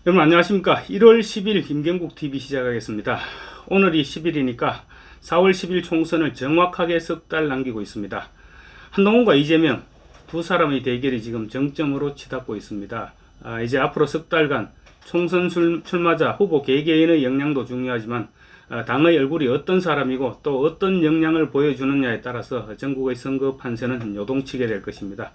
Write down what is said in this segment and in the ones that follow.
여러분 안녕하십니까. 1월 10일 김경국TV 시작하겠습니다. 오늘이 10일이니까 4월 10일 총선을 정확하게 석 달 남기고 있습니다. 한동훈과 이재명 두 사람의 대결이 지금 정점으로 치닫고 있습니다. 이제 앞으로 석 달간 총선 출마자 후보 개개인의 역량도 중요하지만 당의 얼굴이 어떤 사람이고 또 어떤 역량을 보여주느냐에 따라서 전국의 선거 판세는 요동치게 될 것입니다.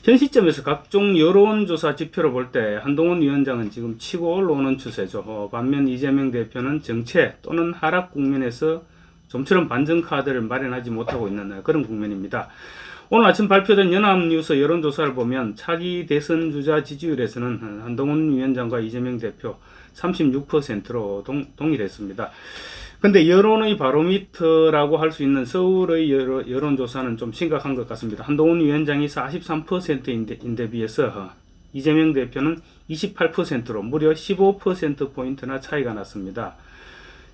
현 시점에서 각종 여론조사 지표를 볼 때 한동훈 위원장은 지금 치고 올라오는 추세죠. 반면 이재명 대표는 정체 또는 하락 국면에서 좀처럼 반전 카드를 마련하지 못하고 있는 그런 국면입니다. 오늘 아침 발표된 연합뉴스 여론조사를 보면 차기 대선 주자 지지율에서는 한동훈 위원장과 이재명 대표 36%로 동일했습니다. 근데 여론의 바로미터라고 할 수 있는 서울의 여론조사는 좀 심각한 것 같습니다. 한동훈 위원장이 43%인데 비해서 이재명 대표는 28%로 무려 15%포인트나 차이가 났습니다.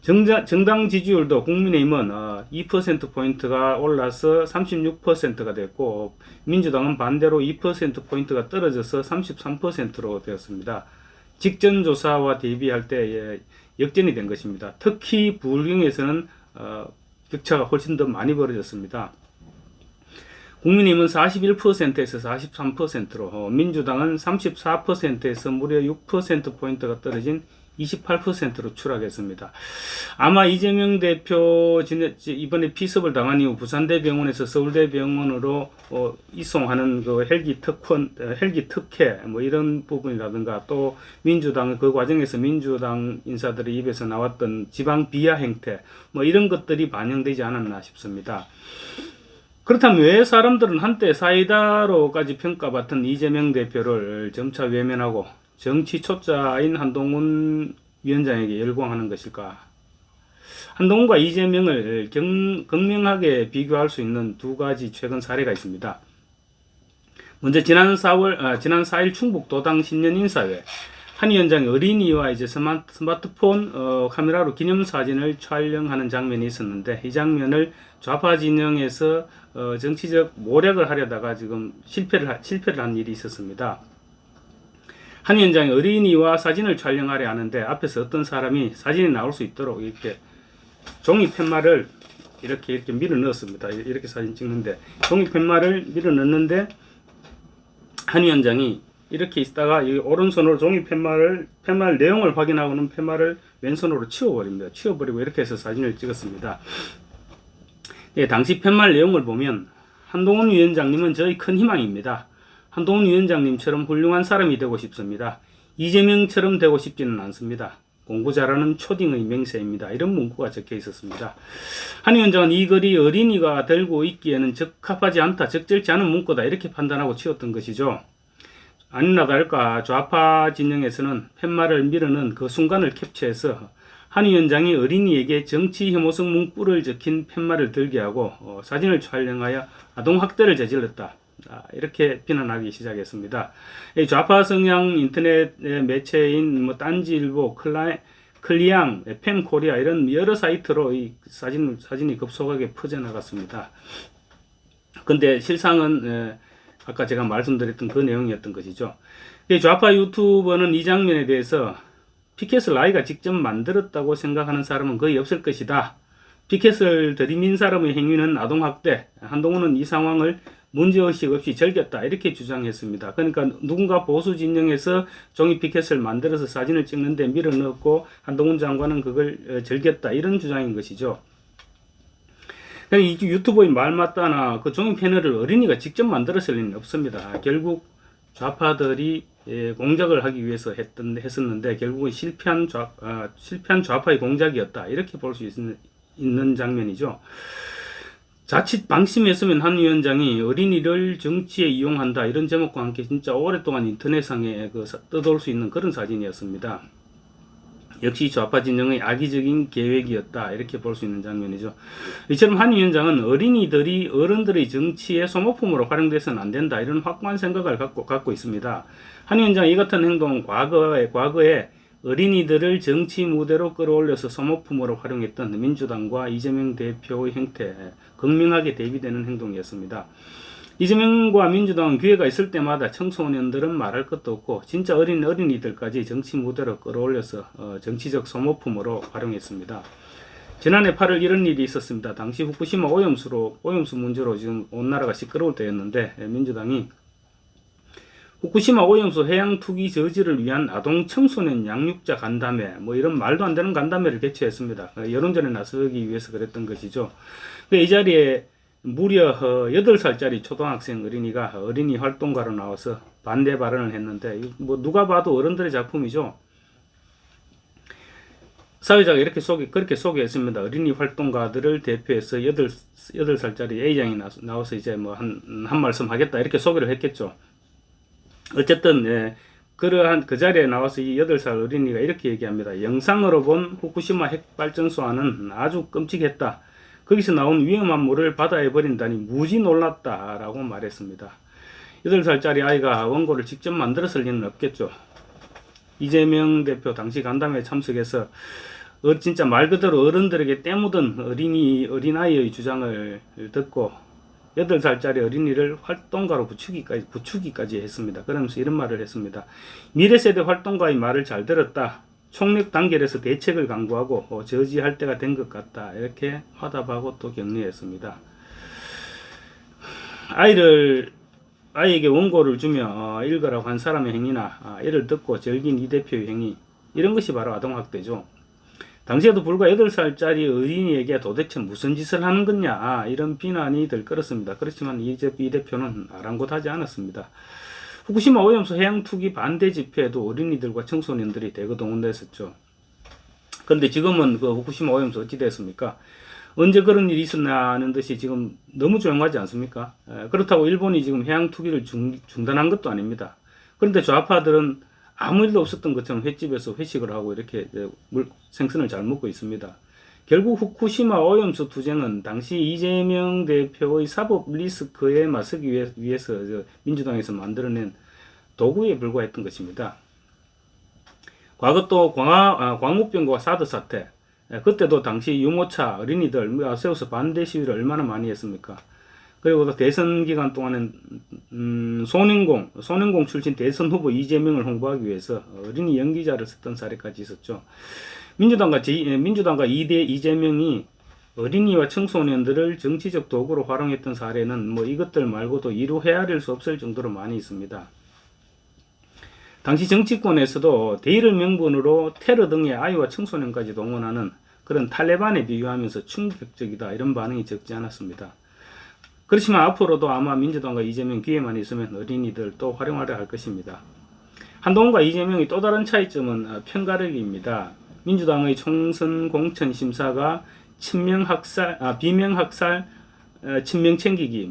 정당 지지율도 국민의힘은 2%포인트가 올라서 36%가 됐고, 민주당은 반대로 2%포인트가 떨어져서 33%로 되었습니다. 직전 조사와 대비할 때 역전이 된 것입니다. 특히 부울경에서는 격차가 훨씬 더 많이 벌어졌습니다. 국민의힘은 41%에서 43%로, 민주당은 34%에서 무려 6%포인트가 떨어진 28%로 추락했습니다. 아마 이재명 대표 이번에 피습을 당한 이후 부산대병원에서 서울대병원으로 이송하는 그 헬기 특혜 뭐 이런 부분이라든가, 또 민주당 그 과정에서 민주당 인사들의 입에서 나왔던 지방 비하 행태 뭐 이런 것들이 반영되지 않았나 싶습니다. 그렇다면 왜 사람들은 한때 사이다로까지 평가받던 이재명 대표를 점차 외면하고 정치 초짜인 한동훈 위원장에게 열광하는 것일까? 한동훈과 이재명을 극명하게 비교할 수 있는 두 가지 최근 사례가 있습니다. 먼저 지난 4일 충북 도당 신년 인사회, 한 위원장이 어린이와 이제 스마트폰 카메라로 기념사진을 촬영하는 장면이 있었는데, 이 장면을 좌파 진영에서 정치적 모략을 하려다가 지금 실패를 한 일이 있었습니다. 한 위원장이 어린이와 사진을 촬영하려 하는데 앞에서 어떤 사람이 사진이 나올 수 있도록 이렇게 종이 팻말을 이렇게 밀어 넣었습니다. 이렇게 사진 찍는데 종이 팻말을 밀어 넣는데 한 위원장이 이렇게 있다가 이 오른손으로 종이 팻말 내용을 확인하고는 팻말을 왼손으로 치워버립니다. 치워버리고 이렇게 해서 사진을 찍었습니다. 당시 팻말 내용을 보면 한동훈 위원장님은 저희 큰 희망입니다. 한동훈 위원장님처럼 훌륭한 사람이 되고 싶습니다. 이재명처럼 되고 싶지는 않습니다. 공부 잘하는 초딩의 맹세입니다. 이런 문구가 적혀 있었습니다. 한 위원장은 이 글이 어린이가 들고 있기에는 적합하지 않다, 적절치 않은 문구다 이렇게 판단하고 치웠던 것이죠. 아니나 다를까 좌파 진영에서는 팻말을 밀어넣은 그 순간을 캡처해서 한 위원장이 어린이에게 정치 혐오성 문구를 적힌 팻말을 들게 하고 사진을 촬영하여 아동학대를 저질렀다, 이렇게 비난하기 시작했습니다. 좌파 성향 인터넷 매체인 딴지일보, 클리앙, 팸코리아 이런 여러 사이트로 이 사진이 급속하게 퍼져나갔습니다. 근데 실상은 아까 제가 말씀드렸던 그 내용이었던 것이죠. 좌파 유튜버는 이 장면에 대해서 피켓을 아이가 직접 만들었다고 생각하는 사람은 거의 없을 것이다. 피켓을 들이민 사람의 행위는 아동학대, 한동훈은 이 상황을 문제의식 없이 즐겼다 이렇게 주장했습니다. 그러니까 누군가 보수 진영에서 종이 피켓을 만들어서 사진을 찍는데 밀어넣고 한동훈 장관은 그걸 즐겼다 이런 주장인 것이죠. 이 유튜버의 말 맞다나 그 종이 패널을 어린이가 직접 만들었을 리는 없습니다. 결국 좌파들이 공작을 하기 위해서 했었는데 결국은 실패한 좌파의 공작이었다 이렇게 볼 수 있는 장면이죠. 자칫 방심했으면 한 위원장이 어린이를 정치에 이용한다 이런 제목과 함께 진짜 오랫동안 인터넷상에 떠돌 수 있는 그런 사진이었습니다. 역시 좌파 진영의 악의적인 계획이었다 이렇게 볼 수 있는 장면이죠. 이처럼 한 위원장은 어린이들이 어른들의 정치의 소모품으로 활용돼서는 안 된다 이런 확고한 생각을 갖고 있습니다. 한 위원장이 이 같은 행동은 과거에 어린이들을 정치 무대로 끌어올려서 소모품으로 활용했던 민주당과 이재명 대표의 행태 극명하게 대비되는 행동이었습니다. 이재명과 민주당은 기회가 있을 때마다 청소년들은 말할 것도 없고 진짜 어린이들까지 정치 무대로 끌어올려서 정치적 소모품으로 활용했습니다. 지난해 8월 이런 일이 있었습니다. 당시 후쿠시마 오염수 문제로 지금 온 나라가 시끄러울 때였는데 민주당이 후쿠시마 오염수 해양 투기 저지를 위한 아동 청소년 양육자 간담회 뭐 이런 말도 안 되는 간담회를 개최했습니다. 여론전에 나서기 위해서 그랬던 것이죠. 이 자리에 무려 8살짜리 초등학생 어린이가 어린이 활동가로 나와서 반대 발언을 했는데 뭐 누가 봐도 어른들의 작품이죠. 사회자가 그렇게 소개했습니다. 어린이 활동가들을 대표해서 8살짜리 A장이 나와서 이제 뭐 한 말씀 하겠다 이렇게 소개를 했겠죠. 어쨌든 그러한 그 자리에 나와서 이 8살 어린이가 이렇게 얘기합니다. 영상으로 본 후쿠시마 핵발전소안은 아주 끔찍했다. 거기서 나온 위험한 물을 바다에 버린다니 무지 놀랐다라고 말했습니다. 8살짜리 아이가 원고를 직접 만들었을 리는 없겠죠. 이재명 대표 당시 간담회에 참석해서 진짜 말 그대로 어른들에게 때묻은 어린아이의 주장을 듣고 8살짜리 어린이를 활동가로 부추기까지 했습니다. 그러면서 이런 말을 했습니다. 미래세대 활동가의 말을 잘 들었다. 총력 단결해서 대책을 강구하고 저지할 때가 된 것 같다. 이렇게 화답하고 또 격려했습니다. 아이에게 원고를 주며 읽으라고 한 사람의 행위나 이를 듣고 즐긴 이 대표의 행위 이런 것이 바로 아동학대죠. 당시에도 불과 8살짜리 어린이에게 도대체 무슨 짓을 하는 거냐 이런 비난이 들끓었습니다. 그렇지만 이 대표는 아랑곳하지 않았습니다. 후쿠시마 오염수 해양 투기 반대 집회에도 어린이들과 청소년들이 대거 동원됐었죠. 그런데 지금은 그 후쿠시마 오염수 어찌 됐습니까? 언제 그런 일이 있었나 하는 듯이 지금 너무 조용하지 않습니까? 그렇다고 일본이 지금 해양 투기를 중단한 것도 아닙니다. 그런데 좌파들은 아무 일도 없었던 것처럼 횟집에서 회식을 하고 이렇게 생선을 잘 먹고 있습니다. 결국 후쿠시마 오염수 투쟁은 당시 이재명 대표의 사법 리스크에 맞서기 위해서 민주당에서 만들어낸 도구에 불과했던 것입니다. 과거 또 광우병과 사드 사태, 그때도 당시 유모차 어린이들 세워서 반대 시위를 얼마나 많이 했습니까? 그리고 또 대선 기간 동안은 소년공 출신 대선 후보 이재명을 홍보하기 위해서 어린이 연기자를 썼던 사례까지 있었죠. 민주당과 2대 이재명이 어린이와 청소년들을 정치적 도구로 활용했던 사례는 뭐 이것들 말고도 이루 헤아릴 수 없을 정도로 많이 있습니다. 당시 정치권에서도 대의를 명분으로 테러 등의 아이와 청소년까지 동원하는 그런 탈레반에 비유하면서 충격적이다 이런 반응이 적지 않았습니다. 그렇지만 앞으로도 아마 민주당과 이재명 기회만 있으면 어린이들 또 활용하려 할 것입니다. 한동훈과 이재명의 또 다른 차이점은 편가르기입니다. 민주당의 총선 공천 심사가 비명학살, 친명 챙기기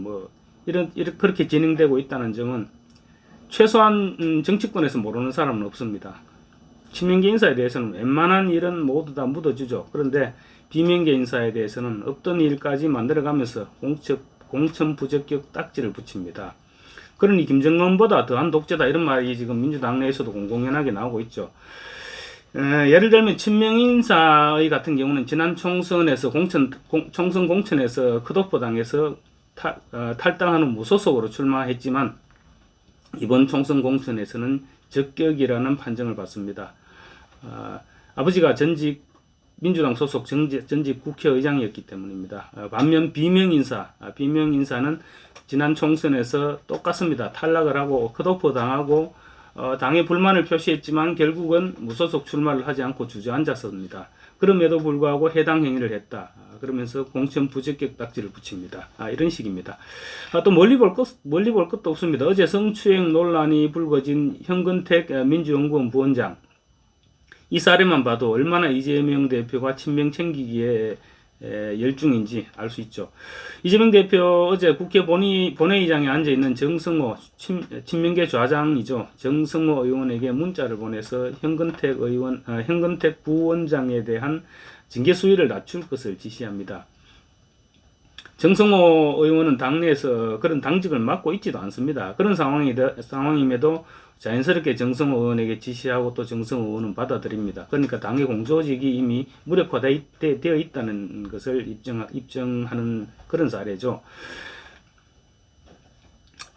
그렇게 진행되고 있다는 점은 최소한 정치권에서 모르는 사람은 없습니다. 친명계 인사에 대해서는 웬만한 일은 모두 다 묻어주죠. 그런데 비명계 인사에 대해서는 없던 일까지 만들어가면서 공천 부적격 딱지를 붙입니다. 그러니 김정은보다 더한 독재다 이런 말이 지금 민주당 내에서도 공공연하게 나오고 있죠. 예를 들면 친명 인사의 같은 경우는 지난 총선에서 총선 공천에서 컷오프 당해서 탈당하는 무소속으로 출마했지만 이번 총선 공천에서는 적격이라는 판정을 받습니다. 아버지가 전직 민주당 소속 전직 국회의장이었기 때문입니다. 반면 비명인사는 지난 총선에서 똑같습니다. 탈락을 하고 컷오프 당하고 당에 불만을 표시했지만 결국은 무소속 출마를 하지 않고 주저앉았습니다. 그럼에도 불구하고 해당 행위를 했다. 그러면서 공천 부적격 딱지를 붙입니다. 이런 식입니다. 또 멀리 볼 것도 없습니다. 어제 성추행 논란이 불거진 현근택 민주연구원 부원장. 이 사례만 봐도 얼마나 이재명 대표가 친명 챙기기에 열중인지 알 수 있죠. 이재명 대표 어제 국회 본회의장에 앉아있는 정성호 친명계 좌장이죠. 정성호 의원에게 문자를 보내서 현근택 부원장에 대한 징계 수위를 낮출 것을 지시합니다. 정성호 의원은 당내에서 그런 당직을 맡고 있지도 않습니다. 그런 상황임에도 자연스럽게 정성호 의원에게 지시하고 또 정성호 의원은 받아들입니다. 그러니까 당의 공조직이 이미 무력화되어 있다는 것을 입증하는 그런 사례죠.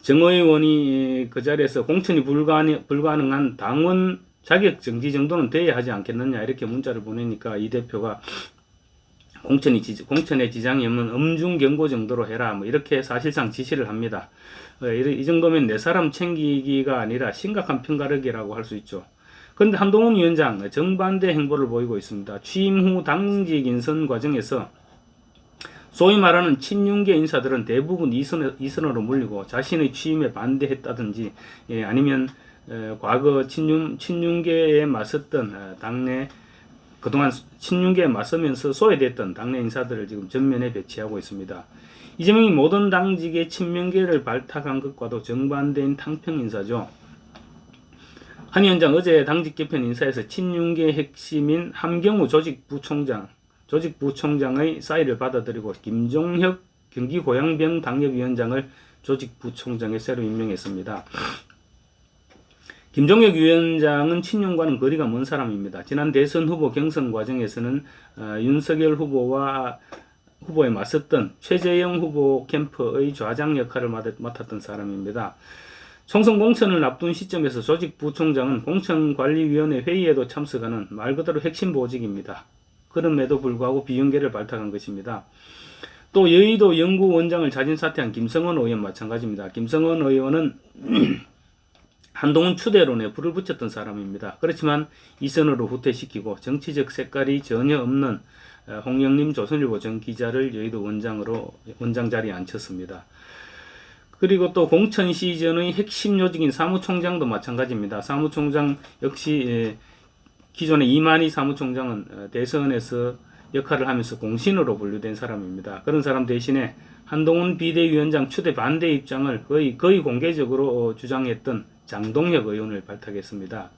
정 의원이 그 자리에서 공천이 불가능한 당원 자격 정지 정도는 돼야 하지 않겠느냐 이렇게 문자를 보내니까 이 대표가 공천에 지장이 없는 엄중 경고 정도로 해라 뭐 이렇게 사실상 지시를 합니다. 이 정도면 내 사람 챙기기가 아니라 심각한 편가르기라고 할 수 있죠. 그런데 한동훈 위원장 정반대 행보를 보이고 있습니다. 취임 후 당직 인선 과정에서 소위 말하는 친윤계 인사들은 대부분 이선으로 물리고 자신의 취임에 반대했다든지 아니면 과거 친윤계에 맞섰던 당내 그동안 친윤계에 맞서면서 소외됐던 당내 인사들을 지금 전면에 배치하고 있습니다. 이재명이 모든 당직의 친명계를 발탁한 것과도 정반대인 탕평 인사죠. 한 위원장 어제 당직 개편 인사에서 친윤계 핵심인 함경우 조직부총장의 사의를 받아들이고 김종혁 경기고양병 당협위원장을 조직부총장에 새로 임명했습니다. 김종혁 위원장은 친윤과는 거리가 먼 사람입니다. 지난 대선 후보 경선 과정에서는 윤석열 후보에 맞섰던 최재형 후보 캠프의 좌장 역할을 맡았던 사람입니다. 총선 공천을 앞둔 시점에서 조직부총장은 공천관리위원회 회의에도 참석하는 말 그대로 핵심 보직입니다. 그럼에도 불구하고 비윤계를 발탁한 것입니다. 또 여의도 연구원장을 자진 사퇴한 김성원 의원 마찬가지입니다. 김성원 의원은 한동훈 추대론에 불을 붙였던 사람입니다. 그렇지만 이선으로 후퇴시키고 정치적 색깔이 전혀 없는 홍영림 조선일보 전 기자를 여의도 원장 자리에 앉혔습니다. 그리고 또 공천 시즌의 핵심 요직인 사무총장도 마찬가지입니다. 사무총장 역시 기존의 이만희 사무총장은 대선에서 역할을 하면서 공신으로 분류된 사람입니다. 그런 사람 대신에 한동훈 비대위원장 추대 반대 입장을 거의 공개적으로 주장했던 장동혁 의원을 발탁했습니다.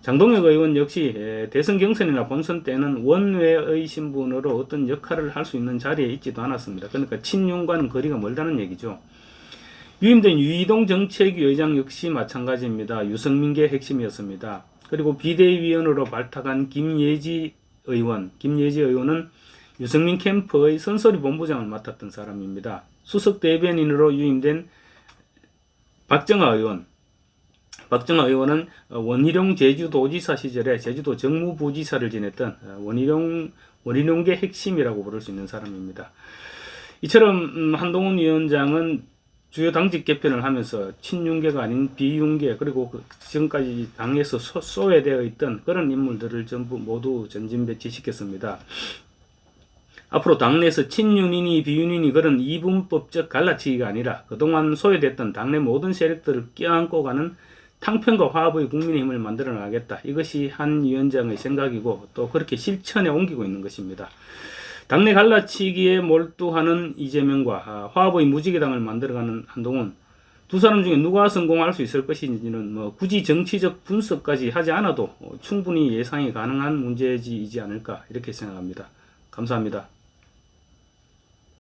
장동혁 의원 역시 대선 경선이나 본선 때는 원외의 신분으로 어떤 역할을 할 수 있는 자리에 있지도 않았습니다. 그러니까 친윤과는 거리가 멀다는 얘기죠. 유임된 유이동 정책위 의장 역시 마찬가지입니다. 유승민계 핵심이었습니다. 그리고 비대위원으로 발탁한 김예지 의원은 유승민 캠프의 선소리 본부장을 맡았던 사람입니다. 수석 대변인으로 유임된 박정아 의원은 원희룡 제주도지사 시절에 제주도 정무부지사를 지냈던 원희룡계 핵심이라고 부를 수 있는 사람입니다. 이처럼 한동훈 위원장은 주요 당직 개편을 하면서 친윤계가 아닌 비윤계 그리고 지금까지 당에서 소외되어 있던 그런 인물들을 전부 모두 전진 배치시켰습니다. 앞으로 당내에서 친윤이니 비윤이니 그런 이분법적 갈라치기가 아니라 그동안 소외됐던 당내 모든 세력들을 껴안고 가는 탕평과 화합의 국민의힘을 만들어 나가겠다. 이것이 한 위원장의 생각이고 또 그렇게 실천에 옮기고 있는 것입니다. 당내 갈라치기에 몰두하는 이재명과 화합의 무지개당을 만들어가는 한동훈 두 사람 중에 누가 성공할 수 있을 것인지는 굳이 정치적 분석까지 하지 않아도 충분히 예상이 가능한 문제이지 않을까 이렇게 생각합니다. 감사합니다.